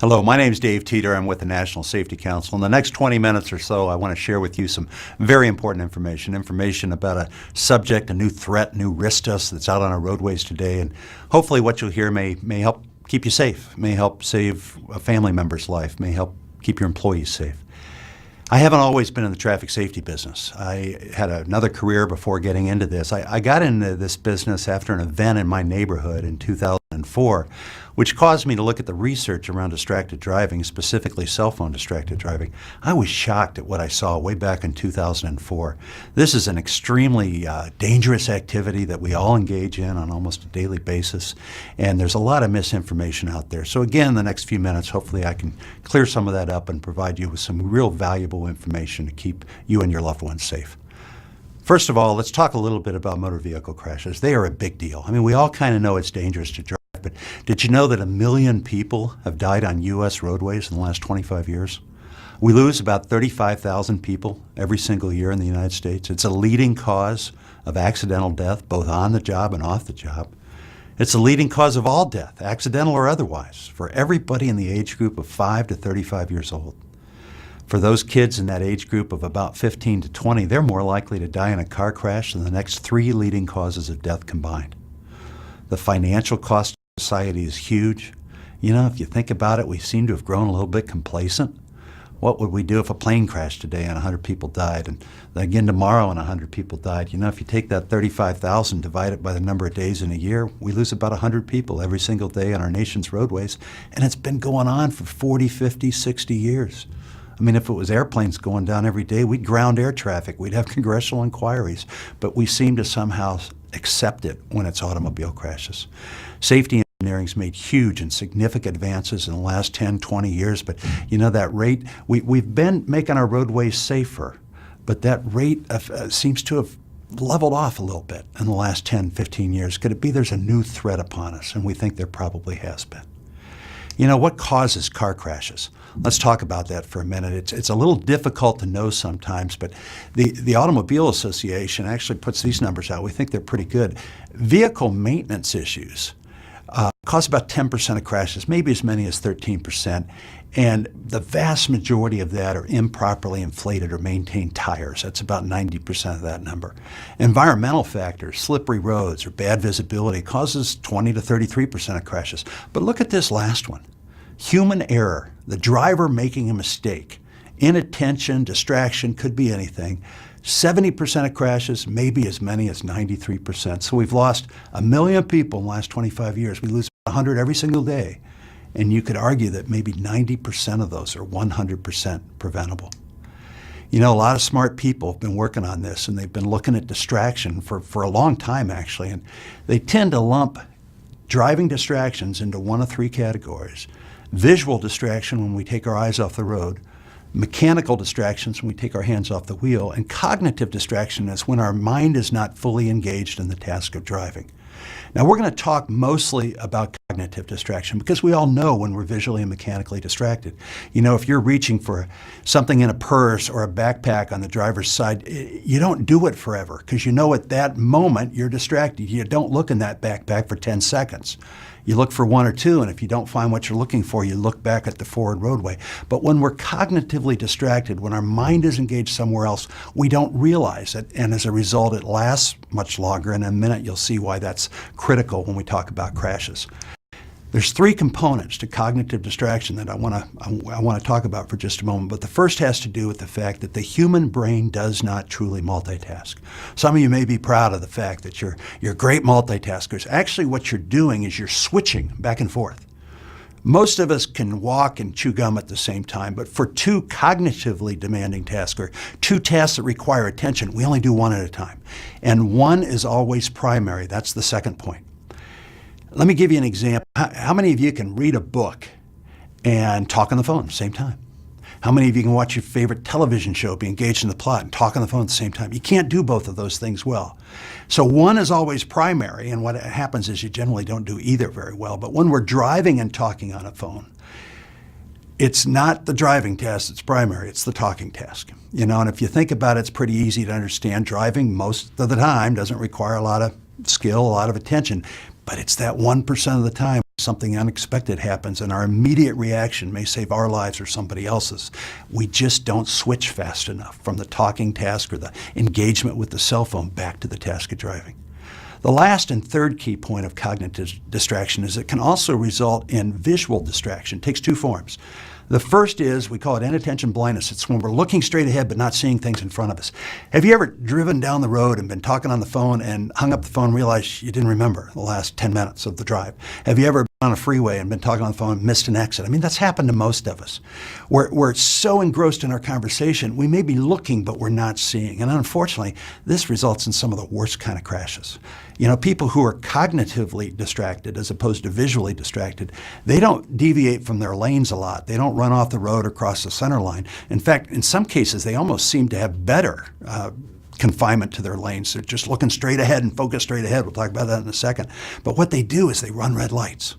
Hello, my name is Dave Teater. I'm with the National Safety Council. In the next 20 minutes or so, I want to share with you some very important information about a subject, a new threat, new risk to us that's out on our roadways today. And hopefully what you'll hear may help keep you safe, may help save a family member's life, may help keep your employees safe. I haven't always been in the traffic safety business. I had another career before getting into this. I got into this business after an event in my neighborhood in 2004, which caused me to look at the research around distracted driving, specifically cell phone distracted driving. I was shocked at what I saw way back in 2004. This is an extremely dangerous activity that we all engage in on almost a daily basis, and there's a lot of misinformation out there. So again, in the next few minutes, hopefully I can clear some of that up and provide you with some real valuable information to keep you and your loved ones safe. First of all, let's talk a little bit about motor vehicle crashes. They are a big deal. I mean, we all kind of know it's dangerous to drive, but did you know that 1 million people have died on U.S. roadways in the last 25 years? We lose about 35,000 people every single year in the United States. It's a leading cause of accidental death, both on the job and off the job. It's a leading cause of all death, accidental or otherwise, for everybody in the age group of 5 to 35 years old. For those kids in that age group of about 15 to 20, they're more likely to die in a car crash than the next 3 leading causes of death combined. The financial cost to society is huge. You know, if you think about it, we seem to have grown a little bit complacent. What would we do if a plane crashed today and 100 people died, and again tomorrow and 100 people died? You know, if you take that 35,000, divide it by the number of days in a year, we lose about 100 people every single day on our nation's roadways, and it's been going on for 40, 50, 60 years. I mean, if it was airplanes going down every day, we'd ground air traffic, we'd have congressional inquiries, but we seem to somehow accept it when it's automobile crashes. Safety engineering's made huge and significant advances in the last 10, 20 years, but you know that rate, we've been making our roadways safer, but that rate seems to have leveled off a little bit in the last 10, 15 years. Could it be there's a new threat upon us? And we think there probably has been. You know, what causes car crashes? Let's talk about that for a minute. It's a little difficult to know sometimes, but the Automobile Association actually puts these numbers out. We think they're pretty good. Vehicle maintenance issues cause about 10% of crashes, maybe as many as 13%, and the vast majority of that are improperly inflated or maintained tires. That's about 90% of that number. Environmental factors, slippery roads or bad visibility, causes 20 to 33% of crashes. But look at this last one. Human error, the driver making a mistake, inattention, distraction, could be anything. 70% of crashes, maybe as many as 93%. So we've lost 1 million people in the last 25 years. We lose 100 every single day. And you could argue that maybe 90% of those are 100% preventable. You know, a lot of smart people have been working on this, and they've been looking at distraction for a long time, actually. And they tend to lump driving distractions into one of 3 categories. Visual distraction, when we take our eyes off the road. Mechanical distractions, when we take our hands off the wheel. And cognitive distraction is when our mind is not fully engaged in the task of driving. Now, we're going to talk mostly about cognitive distraction because we all know when we're visually and mechanically distracted. You know, if you're reaching for something in a purse or a backpack on the driver's side, you don't do it forever because you know at that moment you're distracted. You don't look in that backpack for 10 seconds. You look for 1 or 2, and if you don't find what you're looking for, you look back at the forward roadway. But when we're cognitively distracted, when our mind is engaged somewhere else, we don't realize it, and as a result, it lasts much longer. And in a minute, you'll see why that's critical when we talk about crashes. There's 3 components to cognitive distraction that I want to talk about for just a moment, but the first has to do with the fact that the human brain does not truly multitask. Some of you may be proud of the fact that you're great multitaskers. Actually, what you're doing is you're switching back and forth. Most of us can walk and chew gum at the same time, but for 2 cognitively demanding tasks, or 2 tasks that require attention, we only do 1 at a time. And 1 is always primary. That's the second point. Let me give you an example. How many of you can read a book and talk on the phone at the same time? How many of you can watch your favorite television show, be engaged in the plot, and talk on the phone at the same time? You can't do both of those things well. So 1 is always primary, and what happens is you generally don't do either very well. But when we're driving and talking on a phone, it's not the driving task that's primary, it's the talking task. You know, and if you think about it, it's pretty easy to understand. Driving most of the time doesn't require a lot of skill, a lot of attention. But it's that 1% of the time something unexpected happens and our immediate reaction may save our lives or somebody else's. We just don't switch fast enough from the talking task or the engagement with the cell phone back to the task of driving. The last and third key point of cognitive distraction is it can also result in visual distraction. It takes two forms. The first is, we call it inattention blindness. It's when we're looking straight ahead but not seeing things in front of us. Have you ever driven down the road and been talking on the phone and hung up the phone and realized you didn't remember the last 10 minutes of the drive? Have you ever been on a freeway and been talking on the phone and missed an exit? I mean, that's happened to most of us. We're so engrossed in our conversation, we may be looking but we're not seeing. And unfortunately, this results in some of the worst kind of crashes. You know, people who are cognitively distracted as opposed to visually distracted, they don't deviate from their lanes a lot. They don't run off the road or cross the center line. In fact, in some cases, they almost seem to have better confinement to their lanes. They're just looking straight ahead and focused straight ahead. We'll talk about that in a second. But what they do is they run red lights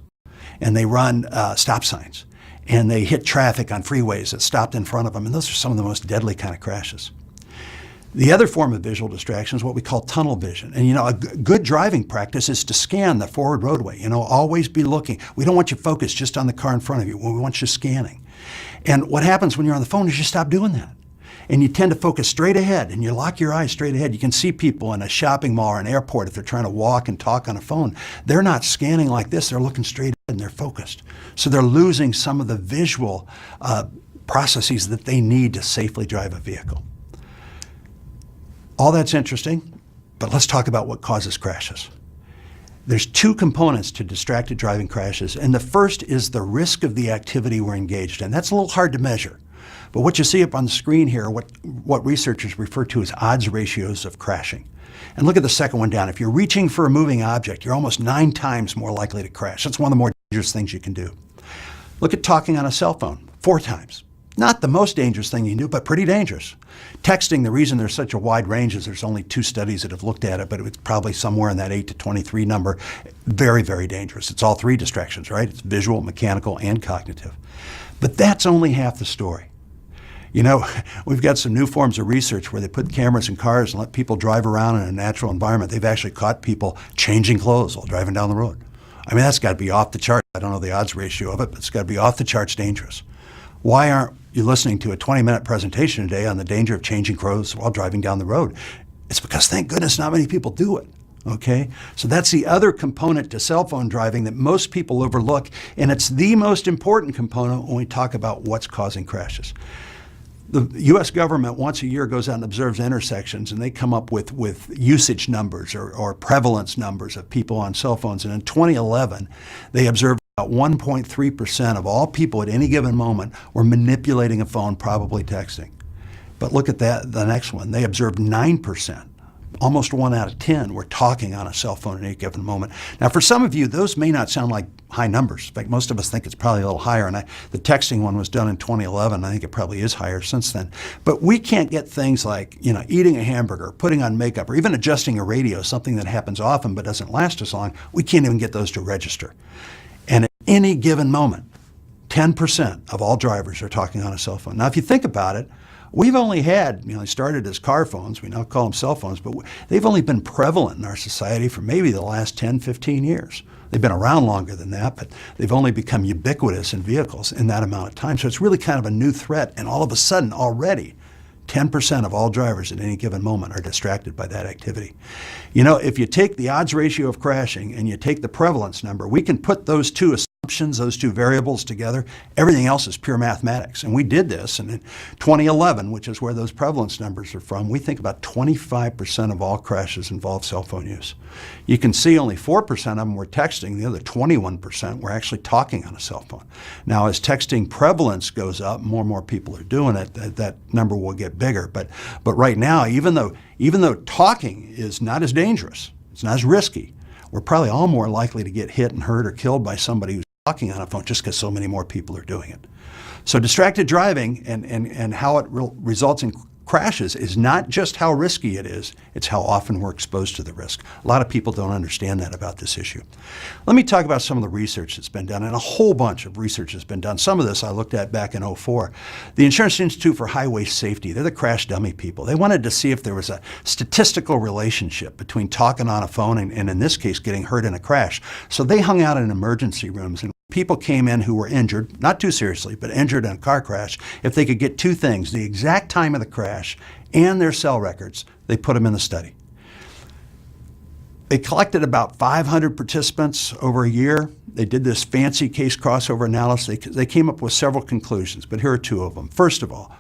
and they run stop signs and they hit traffic on freeways that stopped in front of them. And those are some of the most deadly kind of crashes. The other form of visual distraction is what we call tunnel vision. And you know, a good driving practice is to scan the forward roadway. You know, always be looking. We don't want you focused just on the car in front of you. We want you scanning. And what happens when you're on the phone is you stop doing that. And you tend to focus straight ahead and you lock your eyes straight ahead. You can see people in a shopping mall or an airport if they're trying to walk and talk on a phone. They're not scanning like this. They're looking straight ahead and they're focused. So they're losing some of the visual processes that they need to safely drive a vehicle. All that's interesting, but let's talk about what causes crashes. There's two components to distracted driving crashes, and the first is the risk of the activity we're engaged in. That's a little hard to measure, but what you see up on the screen here, what researchers refer to as odds ratios of crashing. And look at the second one down. If you're reaching for a moving object, you're almost 9 times more likely to crash. That's one of the more dangerous things you can do. Look at talking on a cell phone, 4 times. Not the most dangerous thing you can do, but pretty dangerous. Texting, the reason there's such a wide range is there's only 2 studies that have looked at it, but it's probably somewhere in that 8 to 23 number. Very, very dangerous. It's all 3 distractions, right? It's visual, mechanical, and cognitive. But that's only half the story. You know, we've got some new forms of research where they put cameras in cars and let people drive around in a natural environment. They've actually caught people changing clothes while driving down the road. I mean, that's got to be off the chart. I don't know the odds ratio of it, but it's got to be off the charts dangerous. Why aren't you listening to a 20-minute presentation today on the danger of changing clothes while driving down the road? It's because, thank goodness, not many people do it, okay? So that's the other component to cell phone driving that most people overlook, and it's the most important component when we talk about what's causing crashes. The U.S. government once a year goes out and observes intersections, and they come up with usage numbers or prevalence numbers of people on cell phones. And in 2011, they observed about 1.3% of all people at any given moment were manipulating a phone, probably texting. But look at that, the next one. They observed 9%. Almost 1 out of 10 were talking on a cell phone at any given moment. Now, for some of you, those may not sound like high numbers. In fact, most of us think it's probably a little higher. And the texting one was done in 2011. I think it probably is higher since then. But we can't get things like, you know, eating a hamburger, putting on makeup, or even adjusting a radio, something that happens often but doesn't last as long. We can't even get those to register. And at any given moment, 10% of all drivers are talking on a cell phone. Now, if you think about it, we've only had, they started as car phones, we now call them cell phones, but they've only been prevalent in our society for maybe the last 10, 15 years. They've been around longer than that, but they've only become ubiquitous in vehicles in that amount of time. So it's really kind of a new threat, and all of a sudden, already, 10% of all drivers at any given moment are distracted by that activity. You know, if you take the odds ratio of crashing and you take the prevalence number, we can put those two assumptions, those two variables together. Everything else is pure mathematics. And we did this, and in 2011, which is where those prevalence numbers are from, we think about 25% of all crashes involve cell phone use. You can see only 4% of them were texting. The other 21% were actually talking on a cell phone. Now, as texting prevalence goes up, more and more people are doing it, that number will get bigger. But right now, even though talking is not as dangerous, it's not as risky, we're probably all more likely to get hit and hurt or killed by somebody who's talking on a phone just because so many more people are doing it. So distracted driving and how it results in crashes is not just how risky it is, it's how often we're exposed to the risk. A lot of people don't understand that about this issue. Let me talk about some of the research that's been done, and a whole bunch of research has been done. Some of this I looked at back in '04. The Insurance Institute for Highway Safety, they're the crash dummy people. They wanted to see if there was a statistical relationship between talking on a phone and in this case, getting hurt in a crash. So they hung out in emergency rooms, and people came in who were injured, not too seriously, but injured in a car crash. If they could get two things, the exact time of the crash and their cell records, they put them in the study. They collected about 500 participants over a year. They did this fancy case crossover analysis. They came up with several conclusions, but here are two of them. First of all,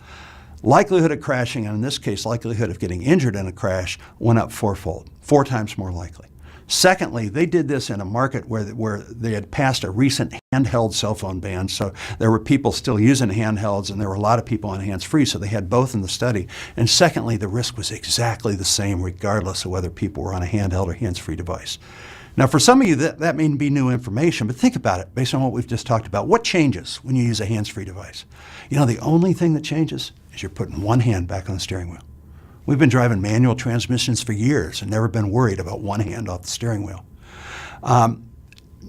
likelihood of crashing, and in this case, likelihood of getting injured in a crash, went up fourfold, 4 times more likely. Secondly, they did this in a market where they had passed a recent handheld cell phone ban, so there were people still using handhelds and there were a lot of people on hands-free, so they had both in the study. And secondly, the risk was exactly the same regardless of whether people were on a handheld or hands-free device. Now, for some of you, that may be new information, but think about it based on what we've just talked about. What changes when you use a hands-free device? You know, the only thing that changes is you're putting one hand back on the steering wheel. We've been driving manual transmissions for years and never been worried about one hand off the steering wheel.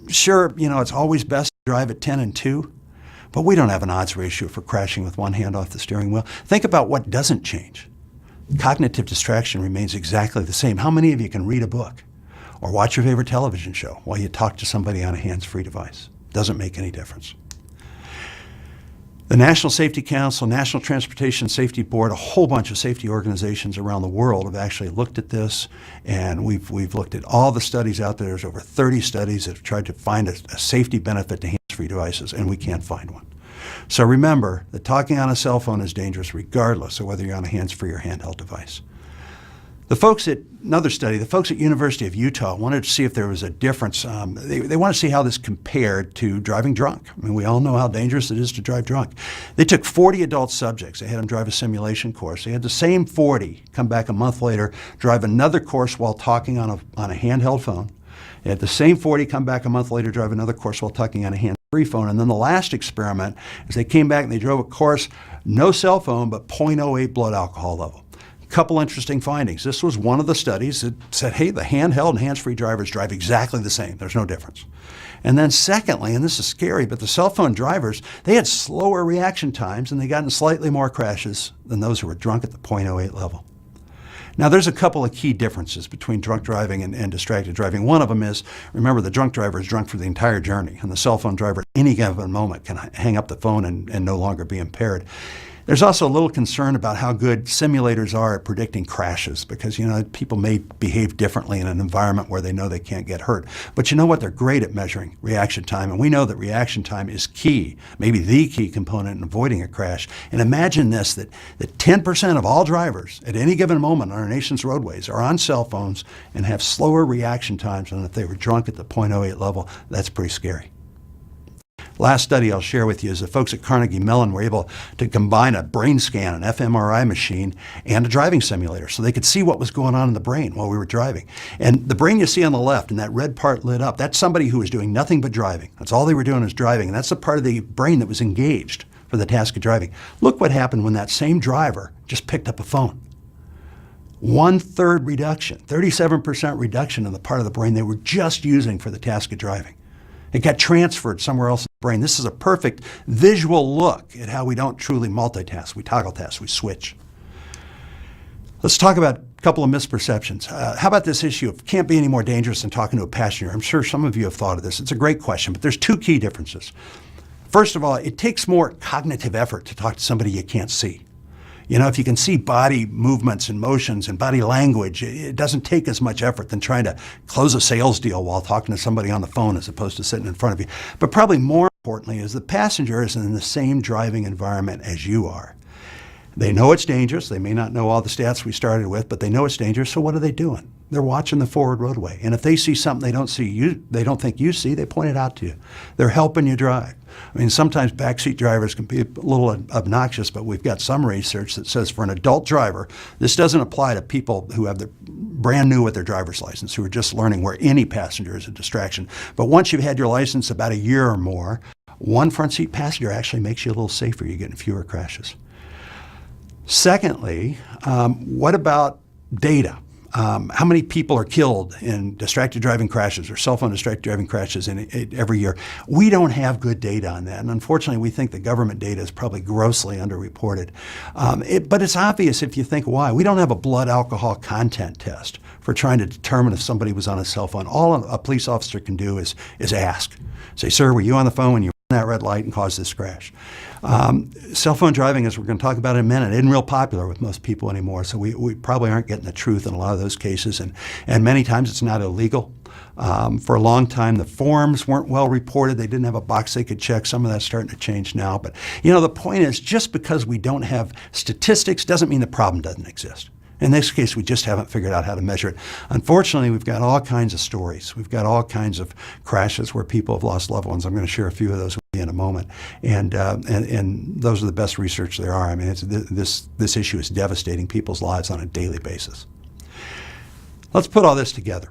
Sure, you know, it's always best to drive at 10 and 2, but we don't have an odds ratio for crashing with one hand off the steering wheel. Think about what doesn't change. Cognitive distraction remains exactly the same. How many of you can read a book or watch your favorite television show while you talk to somebody on a hands-free device? Doesn't make any difference. The National Safety Council, National Transportation Safety Board, a whole bunch of safety organizations around the world have actually looked at this, and we've looked at all the studies out there. There's over 30 studies that have tried to find a safety benefit to hands-free devices, and we can't find one. So remember that talking on a cell phone is dangerous regardless of whether you're on a hands-free or handheld device. The folks at University of Utah wanted to see if there was a difference. They wanted to see how this compared to driving drunk. I mean, we all know how dangerous it is to drive drunk. They took 40 adult subjects. They had them drive a simulation course. They had the same 40 come back a month later, drive another course while talking on a handheld phone. They had the same 40 come back a month later, drive another course while talking on a hands-free phone. And then the last experiment is they came back and they drove a course, no cell phone, but 0.08 blood alcohol level. Couple interesting findings. This was one of the studies that said, hey, the handheld and hands-free drivers drive exactly the same. There's no difference. And then secondly, and this is scary, but the cell phone drivers, they had slower reaction times and they got in slightly more crashes than those who were drunk at the 0.08 level. Now, there's a couple of key differences between drunk driving and distracted driving. One of them is, remember, the drunk driver is drunk for the entire journey, and the cell phone driver at any given moment can hang up the phone and no longer be impaired. There's also a little concern about how good simulators are at predicting crashes because, you know, people may behave differently in an environment where they know they can't get hurt. But you know what? They're great at measuring reaction time, and we know that reaction time is key, maybe the key component in avoiding a crash. And imagine this, that 10% of all drivers at any given moment on our nation's roadways are on cell phones and have slower reaction times than if they were drunk at the 0.08 level. That's pretty scary. Last study I'll share with you is the folks at Carnegie Mellon were able to combine a brain scan, an fMRI machine, and a driving simulator so they could see what was going on in the brain while we were driving. And the brain you see on the left and that red part lit up, that's somebody who was doing nothing but driving. That's all they were doing was driving, and that's the part of the brain that was engaged for the task of driving. Look what happened when that same driver just picked up a phone. 1/3 reduction, 37% reduction in the part of the brain they were just using for the task of driving. It got transferred somewhere else in the brain. This is a perfect visual look at how we don't truly multitask. We toggle task, we switch. Let's talk about a couple of misperceptions. How about this issue of can't be any more dangerous than talking to a passenger? I'm sure some of you have thought of this. It's a great question, but there's two key differences. First of all, it takes more cognitive effort to talk to somebody you can't see. You know, if you can see body movements and motions and body language, it doesn't take as much effort than trying to close a sales deal while talking to somebody on the phone as opposed to sitting in front of you. But probably more importantly is the passenger is in the same driving environment as you are. They know it's dangerous. They may not know all the stats we started with, but they know it's dangerous, so what are they doing? They're watching the forward roadway. And if they see something they don't think you see, they point it out to you. They're helping you drive. I mean, sometimes backseat drivers can be a little obnoxious, but we've got some research that says for an adult driver, this doesn't apply to people who have the brand new with their driver's license, who are just learning where any passenger is a distraction. But once you've had your license about a year or more, one front seat passenger actually makes you a little safer. You're getting fewer crashes. Secondly, what about data? How many people are killed in distracted driving crashes or cell phone distracted driving crashes every year? We don't have good data on that. And unfortunately, we think the government data is probably grossly underreported. But it's obvious if you think why. We don't have a blood alcohol content test for trying to determine if somebody was on a cell phone. All a police officer can do is ask. Say, sir, were you on the phone when you ran that red light and caused this crash? Cell phone driving, as we're going to talk about in a minute, isn't real popular with most people anymore, so we probably aren't getting the truth in a lot of those cases, and many times it's not illegal. For a long time, the forms weren't well reported. They didn't have a box they could check. Some of that's starting to change now. But, the point is, just because we don't have statistics doesn't mean the problem doesn't exist. In this case, we just haven't figured out how to measure it. Unfortunately, we've got all kinds of stories. We've got all kinds of crashes where people have lost loved ones. I'm going to share a few of those with you in a moment. And those are the best research there are. I mean, this issue is devastating people's lives on a daily basis. Let's put all this together.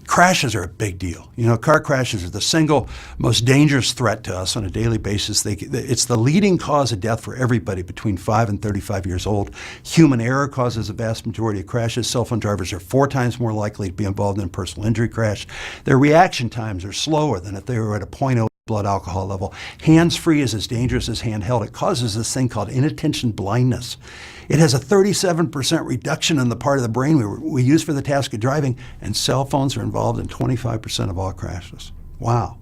Crashes are a big deal. Car crashes are the single most dangerous threat to us on a daily basis. It's the leading cause of death for everybody between 5 and 35 years old. Human error causes the vast majority of crashes. Cell phone drivers are 4 times more likely to be involved in a personal injury crash. Their reaction times are slower than if they were at a 0.0 blood alcohol level. Hands-free is as dangerous as handheld. It causes this thing called inattention blindness. It has a 37% reduction in the part of the brain we use for the task of driving, and cell phones are involved in 25% of all crashes. Wow.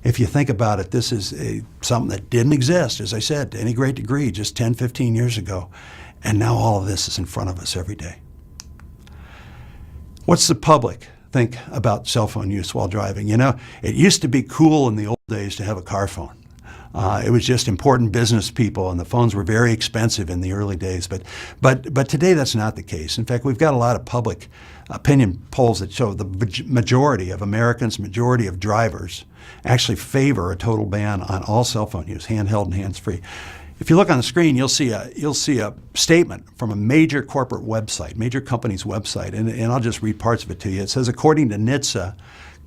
If you think about it, this is something that didn't exist, as I said, to any great degree just 10, 15 years ago. And now all of this is in front of us every day. What's the public think about cell phone use while driving? It used to be cool in the old days to have a car phone. It was just important business people, and the phones were very expensive in the early days. But today that's not the case. In fact, we've got a lot of public opinion polls that show the majority of Americans, majority of drivers, actually favor a total ban on all cell phone use, handheld and hands-free. If you look on the screen, you'll see a statement from a major corporate website, major company's website, and I'll just read parts of it to you. It says, according to NHTSA,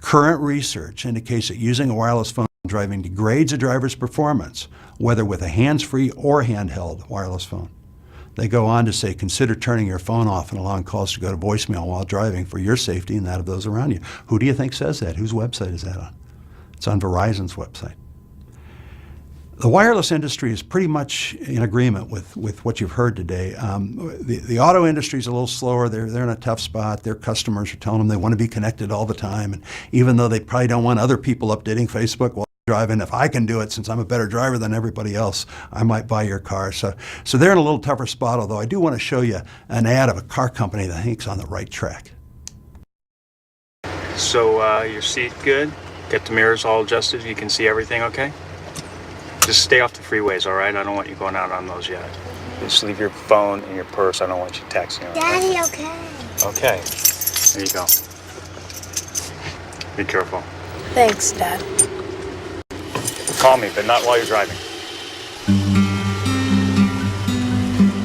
current research indicates that using a wireless phone driving degrades a driver's performance, whether with a hands-free or handheld wireless phone. They go on to say, consider turning your phone off and allowing calls to go to voicemail while driving for your safety and that of those around you. Who do you think says that? Whose website is that on? It's on Verizon's website. The wireless industry is pretty much in agreement with what you've heard today. The auto industry is a little slower. They're in a tough spot. Their customers are telling them they want to be connected all the time. And even though they probably don't want other people updating Facebook while driving, if I can do it, since I'm a better driver than everybody else, I might buy your car. So they're in a little tougher spot, although I do want to show you an ad of a car company that I think is on the right track. So your seat good? Get the mirrors all adjusted? You can see everything okay? Just stay off the freeways, all right? I don't want you going out on those yet. Just leave your phone in your purse. I don't want you texting. Daddy, okay? Okay. There you go. Be careful. Thanks, Dad. Call me, but not while you're driving.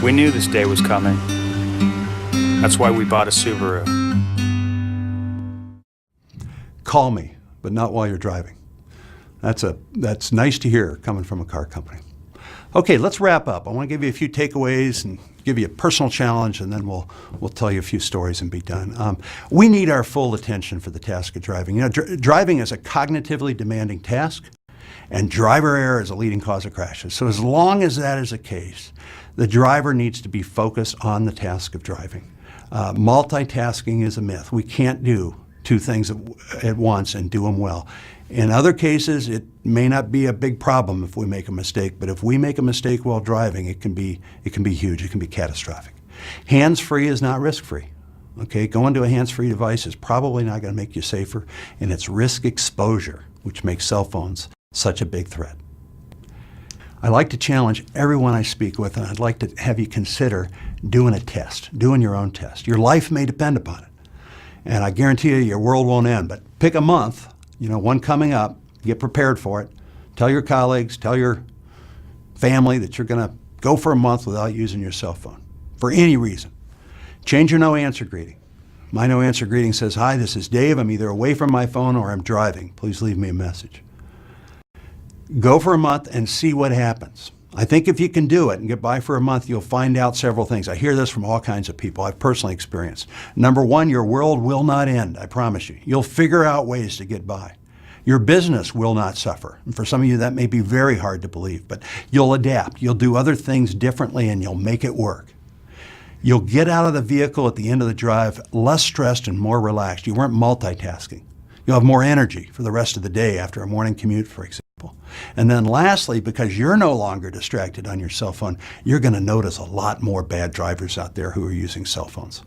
We knew this day was coming. That's why we bought a Subaru. Call me, but not while you're driving. That's nice to hear coming from a car company. Okay, let's wrap up. I want to give you a few takeaways and give you a personal challenge, and then we'll tell you a few stories and be done. We need our full attention for the task of driving. Driving is a cognitively demanding task, and driver error is a leading cause of crashes. So as long as that is the case, the driver needs to be focused on the task of driving. Multitasking is a myth. We can't do 2 things at once and do them well. In other cases, it may not be a big problem if we make a mistake, but if we make a mistake while driving, it can be huge. It can be catastrophic. Hands-free is not risk-free. Okay, going to a hands-free device is probably not going to make you safer, and it's risk exposure, which makes cell phones such a big threat. I like to challenge everyone I speak with, and I'd like to have you consider doing a test, doing your own test. Your life may depend upon it, and I guarantee you your world won't end, but pick a month, one coming up, get prepared for it. Tell your colleagues, tell your family that you're going to go for a month without using your cell phone for any reason. Change your no answer greeting. My no answer greeting says, hi, this is Dave. I'm either away from my phone or I'm driving. Please leave me a message. Go for a month and see what happens. I think if you can do it and get by for a month, you'll find out several things. I hear this from all kinds of people I've personally experienced. Number one, your world will not end, I promise you. You'll figure out ways to get by. Your business will not suffer. And for some of you, that may be very hard to believe, but you'll adapt. You'll do other things differently and you'll make it work. You'll get out of the vehicle at the end of the drive less stressed and more relaxed. You weren't multitasking. You'll have more energy for the rest of the day after a morning commute, for example. And then lastly, because you're no longer distracted on your cell phone, you're going to notice a lot more bad drivers out there who are using cell phones.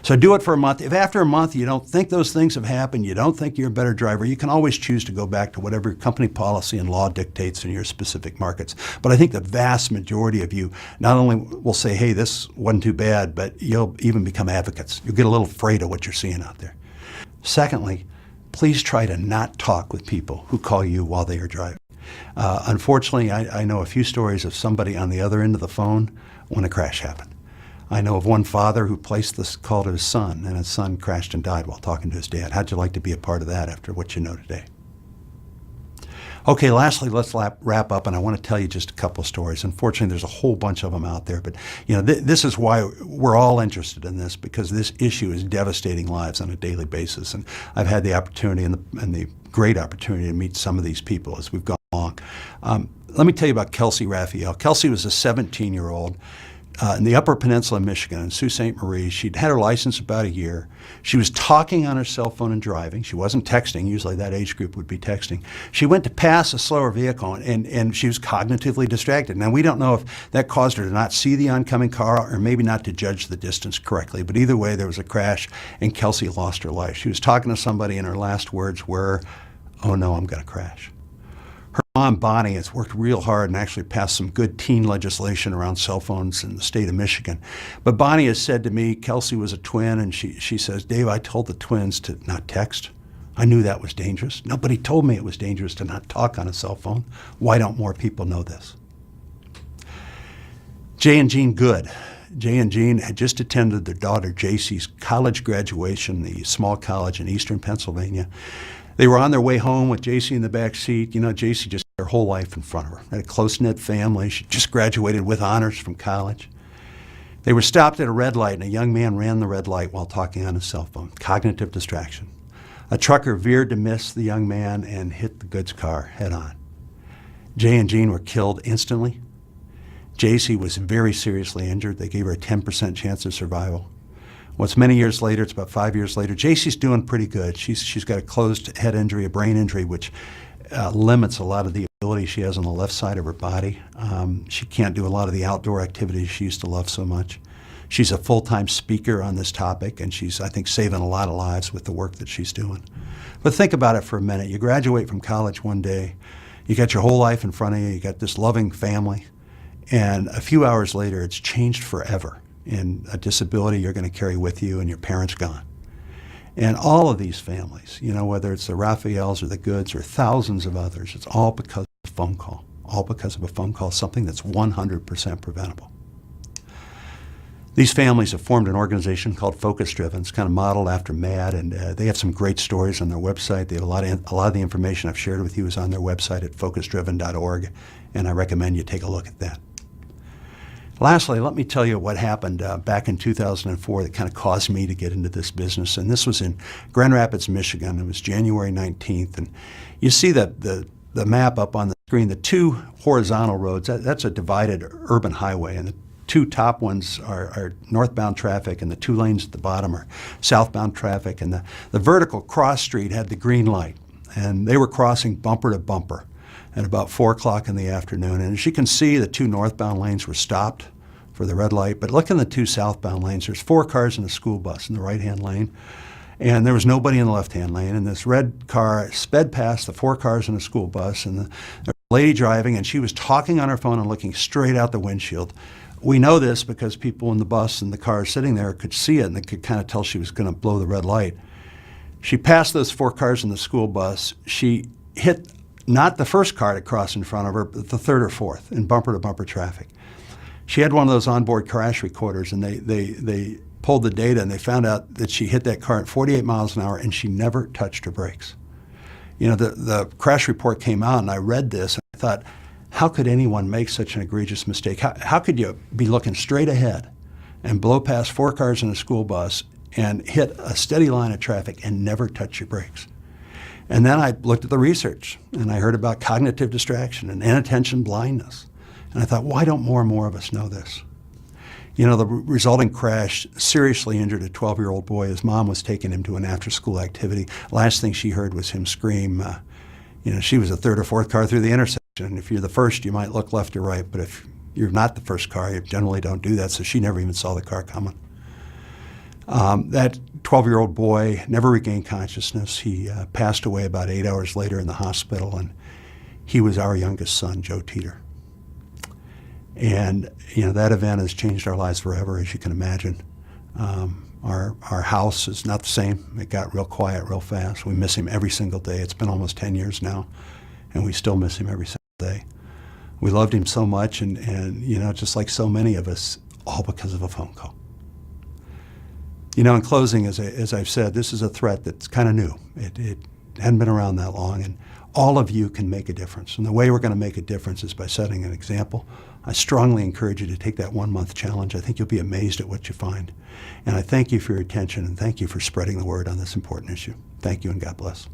So do it for a month. If after a month you don't think those things have happened, you don't think you're a better driver, you can always choose to go back to whatever company policy and law dictates in your specific markets. But I think the vast majority of you not only will say, hey, this wasn't too bad, but you'll even become advocates. You'll get a little afraid of what you're seeing out there. Secondly, please try to not talk with people who call you while they are driving. Unfortunately, I know a few stories of somebody on the other end of the phone when a crash happened. I know of one father who placed this call to his son, and his son crashed and died while talking to his dad. How'd you like to be a part of that after what you know today? Okay, lastly, let's wrap up, and I want to tell you just a couple of stories. Unfortunately, there's a whole bunch of them out there, but this is why we're all interested in this, because this issue is devastating lives on a daily basis. And I've had the opportunity and the great opportunity to meet some of these people as we've gone along. Let me tell you about Kelsey Raphael. Kelsey was a 17-year-old in the Upper Peninsula of Michigan, in Sault Ste. Marie. She'd had her license about a year. She was talking on her cell phone and driving. She wasn't texting. Usually that age group would be texting. She went to pass a slower vehicle, and she was cognitively distracted. Now, we don't know if that caused her to not see the oncoming car or maybe not to judge the distance correctly, but either way, there was a crash, and Kelsey lost her life. She was talking to somebody, and her last words were, "Oh no, I'm going to crash." Her mom, Bonnie, has worked real hard and actually passed some good teen legislation around cell phones in the state of Michigan. But Bonnie has said to me, Kelsey was a twin, and she says, "Dave, I told the twins to not text. I knew that was dangerous. Nobody told me it was dangerous to not talk on a cell phone. Why don't more people know this?" Jay and Jean Good. Jay and Jean had just attended their daughter JC's college graduation, the small college in eastern Pennsylvania. They were on their way home with JC in the back seat. JC just had her whole life in front of her. Had a close-knit family. She just graduated with honors from college. They were stopped at a red light, and a young man ran the red light while talking on his cell phone. Cognitive distraction. A trucker veered to miss the young man and hit the goods car head on. Jay and Jean were killed instantly. JC was very seriously injured. They gave her a 10% chance of survival. What's many years later, it's about 5 years later, JC's doing pretty good. She's got a closed head injury, a brain injury, which limits a lot of the ability she has on the left side of her body. She can't do a lot of the outdoor activities she used to love so much. She's a full-time speaker on this topic, and she's, I think, saving a lot of lives with the work that she's doing. But think about it for a minute. You graduate from college one day, you got your whole life in front of you, you got this loving family, and a few hours later, it's changed forever. And a disability you're going to carry with you, and your parents gone. And all of these families, whether it's the Raphaels or the Goods or thousands of others, it's all because of a phone call. All because of a phone call, something that's 100% preventable. These families have formed an organization called Focus Driven. It's kind of modeled after MAD, and they have some great stories on their website. They have a lot of the information I've shared with you is on their website at focusdriven.org, and I recommend you take a look at that. Lastly, let me tell you what happened back in 2004 that kind of caused me to get into this business. And this was in Grand Rapids, Michigan. It was January 19th. And you see the map up on the screen, the two horizontal roads, that's a divided urban highway. And the two top ones are northbound traffic, and the two lanes at the bottom are southbound traffic. And the vertical cross street had the green light. And they were crossing bumper to bumper at about 4 o'clock in the afternoon. And as you can see, the two northbound lanes were stopped for the red light. But look in the two southbound lanes. There's 4 cars and a school bus in the right-hand lane. And there was nobody in the left-hand lane. And this red car sped past the 4 cars and a school bus. And there was a lady driving, and she was talking on her phone and looking straight out the windshield. We know this because people in the bus and the car sitting there could see it, and they could kind of tell she was going to blow the red light. She passed those 4 cars and the school bus. She hit not the first car to cross in front of her, but the third or fourth in bumper-to-bumper traffic. She had one of those onboard crash recorders, and they pulled the data, and they found out that she hit that car at 48 miles an hour, and she never touched her brakes. The crash report came out, and I read this, and I thought, How could anyone make such an egregious mistake? How could you be looking straight ahead and blow past 4 cars in a school bus and hit a steady line of traffic and never touch your brakes? And then I looked at the research, and I heard about cognitive distraction and inattention blindness. And I thought, why don't more and more of us know this? You know, the resulting crash seriously injured a 12-year-old boy. His mom was taking him to an after-school activity. Last thing she heard was him scream. She was the 3rd or 4th car through the intersection. If you're the first, you might look left or right, but if you're not the first car, you generally don't do that, so she never even saw the car coming. That 12-year-old boy never regained consciousness. He passed away about 8 hours later in the hospital, and he was our youngest son, Joe Teater. And that event has changed our lives forever, as you can imagine. Our house is not the same. It got real quiet real fast. We miss him every single day. It's been almost 10 years now, and we still miss him every single day. We loved him so much, and just like so many of us, all because of a phone call. In closing, as I've said, this is a threat that's kind of new. It hadn't been around that long, and all of you can make a difference. And the way we're going to make a difference is by setting an example. I strongly encourage you to take that 1-month challenge. I think you'll be amazed at what you find. And I thank you for your attention, and thank you for spreading the word on this important issue. Thank you, and God bless.